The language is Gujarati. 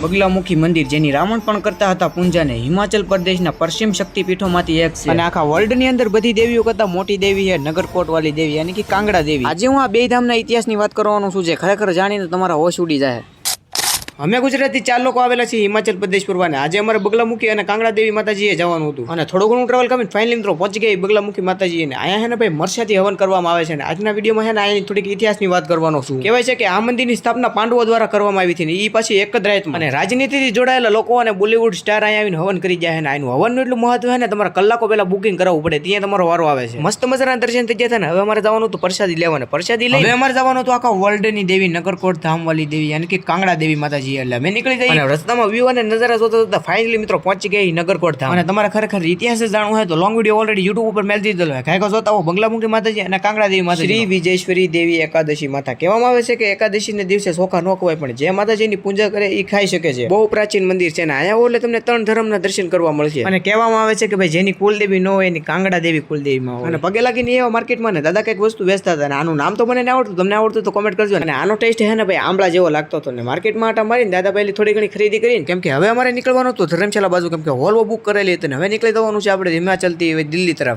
બગલામુખી મંદિર જેની રાવણ પણ કરતા હતા પૂંજાને હિમાચલ પ્રદેશના પશ્ચિમ શક્તિપીઠોમાંથી એક છે અને આખા વર્લ્ડની અંદર બધી દેવીઓ કરતા મોટી દેવી છે નગરકોટ વાળી દેવી યાની કે કાંગડા દેવી। આજે હું આ બે ધામના ઇતિહાસની વાત કરવાનું છું જે ખરેખર જાણીને તમારા હોશ ઉડી જાય। અમે ગુજરાતથી 4 લોકો આવેલા છીએ હિમાચલ પ્રદેશ ફરવાને। આજે અમારે બગલામુખી અને કાંગડા દેવી માતાજીએ જવાનું હતું અને થોડું ઘણું ટ્રાવેલ કરીને ફાઇનલી મિત્રો પહોંચી ગયા બગલામુખી માતાજી ને અહીંયા છે ને ભાઈ મરસાથી હવન કરવામાં આવે છે ને આજના વિડીયોમાં છે ને અહીંની થોડીક ઇતિહાસની વાત કરવાનો છું। કહેવાય છે કે આ મંદિરની સ્થાપના પાંડવો દ્વારા કરવામાં આવી હતી એ પાછી એક જ રાતમાં અને રાજનીતિથી જોડાયેલા લોકો અને બોલિવૂડ સ્ટાર અહીંયા આવીને હવન કરી જાય છે। આનું હવનનું એટલું મહત્વ છે ને તમારે કલાકો પહેલા બુકિંગ કરાવવું પડે ત્યાં તમારો વારો આવે છે। મસ્ત મજાના દર્શન થઈ ગયા ને હવે અમારે જવાનું હતું પ્રસાદી લેવાને। પ્રસાદી લઈ હવે અમારે જવાનું હતું આખા વર્લ્ડની દેવી નગરકોટ ધામવાળી દેવી યાની કે કાંગડા દેવી માતાજી। એટલે અમે નીકળી અને રસ્તામાં વ્યૂ અને નજારા જોતા જોતા ફાઇનલી મિત્રો પહોંચી ગઈ નગરકોટ ધામ। અને તમારે ખરેખર ઇતિહાસ જાણવું હોય તો લોંગ વિડીયો ઓલરેડી યુટ્યુબ ઉપર મેળ દીધેલો હોય। કાંઈકો જોતા હો બગલામુખી માતાજી અને કાંગડા દેવી માતાજી શ્રી વિજયેશ્વરી દેવી એકાદશી માતા કહેવામાં આવે છે કે એકાદશીને દિવસે ચોખા ન ખવાય પણ જે માતાજીની પૂજા કરે એ ખાઈ શકે છે। બહુ પ્રાચીન મંદિર છે ને અહીંયા એટલે તમને 3 ધર્મના દર્શન કરવા મળશે અને કહેવામાં આવે છે કે ભાઈ જેની કુલદેવી ન હોય એની કાંગડા દેવી કુલદેવીમાં હોય। અને પગે લાગીને એવા માર્કેટમાં ને દાદા કંઈક વસ્તુ વેચતા હતા અને આનું નામ તો મને આવડતું તમને આવડતું તો કોમેન્ટ કરજો। અને આનો ટેસ્ટ છે ને ભાઈ આંબળા જેવો લાગતો હતો ને માર્કેટમાં આટા મારીને દાદા પહેલી થોડી ઘણી ખરીદી કરીને કેમ કે હવે અમારે નીકળવાનું હતું ધર્મશાલા બાજુ કેમ કે હોલવો બુક કરેલી હતી ને હવે નીકળી જવાનું છે આપણે હિમાચલથી દિલ્હી તરફ।